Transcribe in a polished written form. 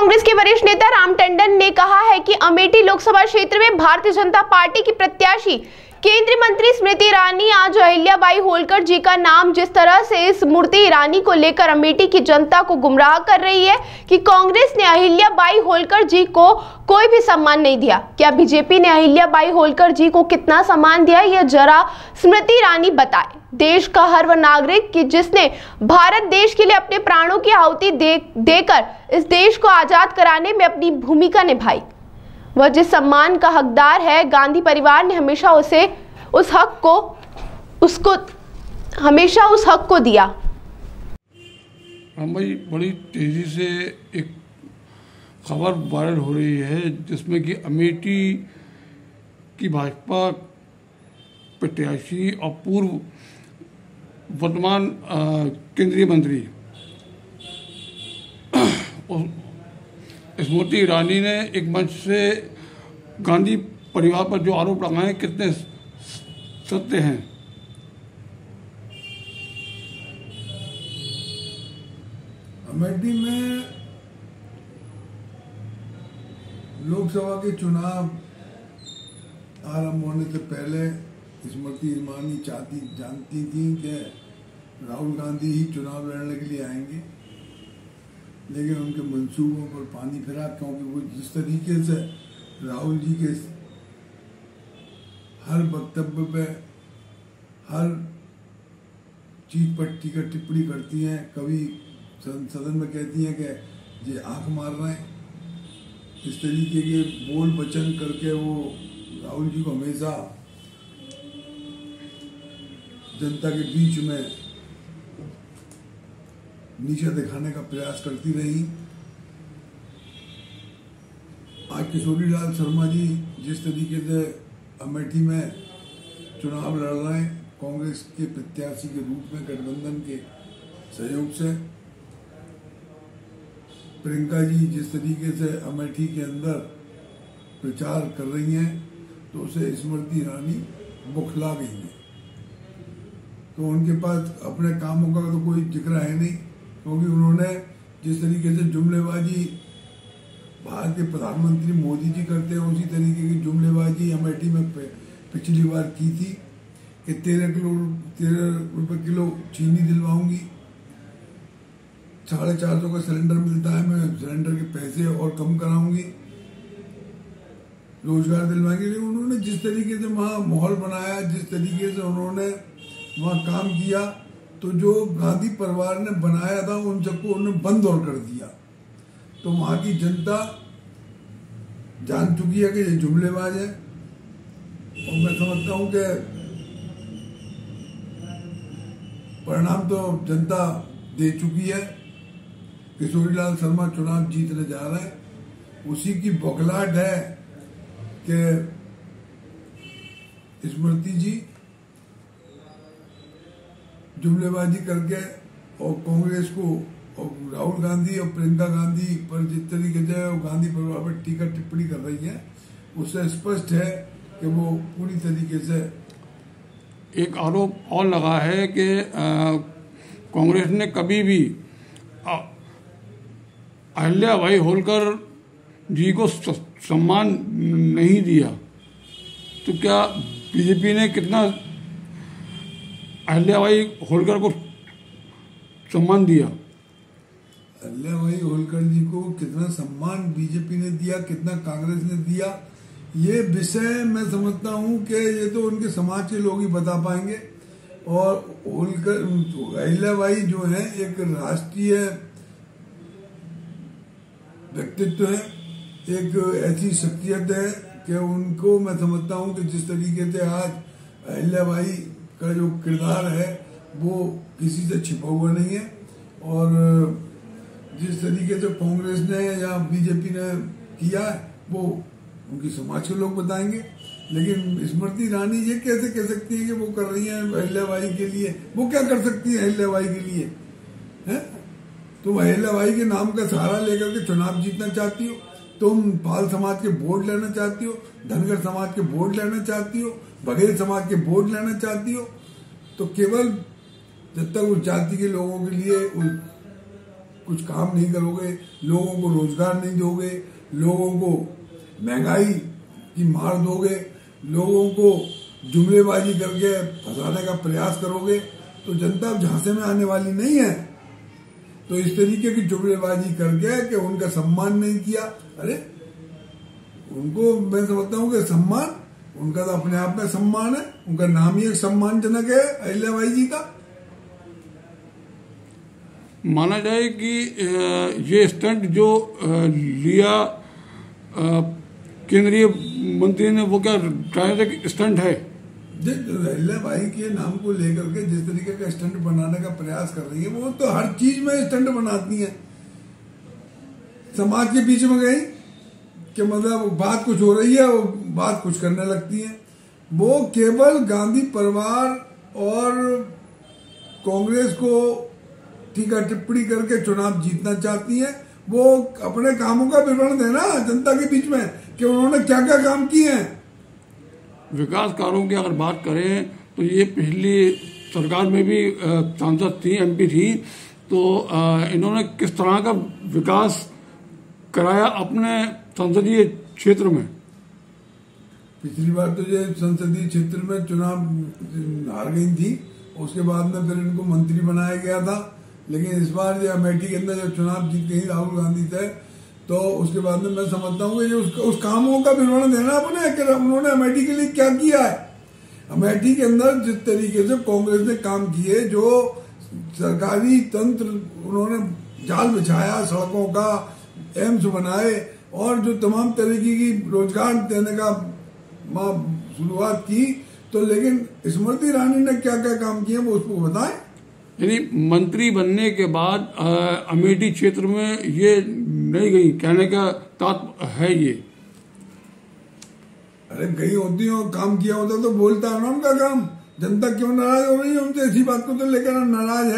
कांग्रेस के वरिष्ठ नेता राम टंडन ने कहा है कि अमेठी लोकसभा क्षेत्र में भारतीय जनता पार्टी की प्रत्याशी केंद्रीय मंत्री स्मृति ईरानी आज अहिल्याबाई होलकर जी का नाम जिस तरह से स्मृति ईरानी को लेकर अमेठी की जनता को गुमराह कर रही है कि कांग्रेस ने अहिल्याबाई होलकर जी को कोई भी सम्मान नहीं दिया। क्या बीजेपी ने अहिल्याबाई होलकर जी को कितना सम्मान दिया, यह जरा स्मृति ईरानी बताए। देश का हर वह नागरिक कि जिसने भारत देश के लिए अपने प्राणों की आहुति देकर इस देश को आजाद कराने में अपनी भूमिका निभाई, वह जिस सम्मान का हकदार है, गांधी परिवार ने हमेशा उस हक को दिया। हम भाई बड़ी तेजी से एक खबर वायरल हो रही है जिसमें कि अमेठी की भाजपा प्रत्याशी और पूर्व वर्तमान केंद्रीय मंत्री स्मृति ईरानी ने एक मंच से गांधी परिवार पर जो आरोप लगाए कितने सत्य हैं। अमेठी में लोकसभा के चुनाव आरंभ होने से पहले स्मृति ईरानी जानती थी कि राहुल गांधी ही चुनाव लड़ने के लिए आएंगे, लेकिन उनके मंसूबों पर पानी फिरा, क्योंकि वो जिस तरीके से राहुल जी के हर वक्तव्य पे हर चीज पर टिप्पणी करती हैं, कभी सदन में कहती हैं कि ये आंख मार रहे हैं, इस तरीके के बोल वचन करके वो राहुल जी को हमेशा जनता के बीच में नीचे दिखाने का प्रयास करती रही। आज किशोरी लाल शर्मा जी जिस तरीके से अमेठी में चुनाव लड़ रहे हैं कांग्रेस के प्रत्याशी के रूप में गठबंधन के सहयोग से, प्रियंका जी जिस तरीके से अमेठी के अंदर प्रचार कर रही हैं, तो उसे स्मृति ईरानी बुखला गई है। तो उनके पास अपने कामों का तो कोई जिक्र है नहीं, क्योंकि उन्होंने जिस तरीके से जुमलेबाजी भारत के प्रधानमंत्री मोदी जी करते हैं, उसी तरीके की जुमलेबाजी अमेठी में पिछली बार की थी कि 13 रुपए किलो चीनी दिलवाऊंगी, 450 का सिलेंडर मिलता है, मैं सिलेंडर के पैसे और कम कराऊंगी, रोजगार दिलवाएंगे। लेकिन उन्होंने जिस तरीके से वहां माहौल बनाया, जिस तरीके से उन्होंने वहां काम किया, तो जो गांधी परिवार ने बनाया था उन सबको उन्होंने बंद और कर दिया। तो वहां की जनता जान चुकी है कि ये जुमलेबाज है, और मैं समझता हूं कि परिणाम तो जनता दे चुकी है। किशोरीलाल शर्मा चुनाव जीतने जा रहे हैं, उसी की बौखलाहट है कि स्मृति जी जुमलेबाजी करके और कांग्रेस को और राहुल गांधी और प्रियंका गांधी पर जिस तरीके से गांधी परिवार पर टीका टिप्पणी कर रही है, उससे स्पष्ट है कि वो पूरी तरीके से। एक आरोप और लगा है कि कांग्रेस ने कभी भी अहिल्याबाई होलकर जी को सम्मान नहीं दिया, तो क्या बीजेपी ने कितना अहिल्याबाई होलकर को सम्मान दिया? अहिल्याबाई होलकर जी को कितना सम्मान बीजेपी ने दिया, कितना कांग्रेस ने दिया, ये विषय मैं समझता हूं कि ये तो उनके समाज के लोग ही बता पाएंगे। और होलकर अहिल्याबाई जो है एक राष्ट्रीय व्यक्तित्व है, एक ऐसी शख्सियत है कि उनको मैं समझता हूं कि जिस तरीके से आज अहिल्याबाई का जो किरदार है वो किसी से छिपा हुआ नहीं है, और जिस तरीके से कांग्रेस ने या बीजेपी ने किया है वो उनकी समाज के लोग बताएंगे। लेकिन स्मृति ईरानी ये कैसे कह सकती है कि वो कर रही है अहिल्याबाई के लिए? वो क्या कर सकती है अहिल्याबाई के लिए? है तुम अहिल्याबाई के नाम का सहारा लेकर के चुनाव जीतना चाहती हो, तुम पाल समाज के वोट लेना चाहती हो, धनगर समाज के वोट लेना चाहती हो, बघेल समाज के वोट लेना चाहती हो, तो केवल जब तक उस जाति के लोगों के लिए कुछ काम नहीं करोगे, लोगों को रोजगार नहीं दोगे, लोगों को महंगाई की मार दोगे, लोगों को जुमलेबाजी करके फंसाने का प्रयास करोगे, तो जनता झांसे में आने वाली नहीं है। तो इस तरीके की जुमलेबाजी करके कि उनका सम्मान नहीं किया, अरे उनको मैं समझता हूँ कि सम्मान उनका तो अपने आप में सम्मान है, उनका नाम ही एक सम्मानजनक है अहिल्याबाई जी का। माना जाए कि ये स्टंट जो लिया केंद्रीय मंत्री ने, वो क्या राजनीतिक स्टंट है? अहिल्याबाई के नाम को लेकर के जिस तरीके का स्टंट बनाने का प्रयास कर रही है, वो तो हर चीज में स्टंट बनाती है। समाज के बीच में गई कि मतलब बात कुछ हो रही है, वो बात कुछ करने लगती है। वो केवल गांधी परिवार और कांग्रेस को टीका टिप्पणी करके चुनाव जीतना चाहती है। वो अपने कामों का विवरण देना जनता के बीच में कि उन्होंने क्या क्या काम किए हैं। विकास कार्यों की अगर बात करें तो ये पिछली सरकार में भी सांसद थी, एमपी थी, तो इन्होंने किस तरह का विकास कराया अपने संसदीय क्षेत्र में? पिछली बार तो ये संसदीय क्षेत्र में चुनाव हार गई थी, उसके बाद में फिर इनको मंत्री बनाया गया था। लेकिन इस बार जो अमेठी के अंदर जब चुनाव जीत गई राहुल गांधी थे, तो उसके बाद में मैं समझता हूँ कि उस कामों का विवरण देना अपने कि उन्होंने अमेठी के लिए क्या किया है। अमेठी के अंदर जिस तरीके से कांग्रेस ने काम किए, जो सरकारी तंत्र उन्होंने जाल बिछाया, सड़कों का एम्स बनाए और जो तमाम तरीके की रोजगार देने का शुरुआत की, तो लेकिन स्मृति ईरानी ने क्या क्या काम किए वो उसको बताएं। यानी मंत्री बनने के बाद अमेठी क्षेत्र में ये नहीं गई, कहने का तात्पर्य है ये? अरे गई होती हो, काम किया होता तो बोलता है ना उनका काम। जनता क्यों नाराज हो रही है उनसे? ऐसी बात को तो लेकर नाराज है।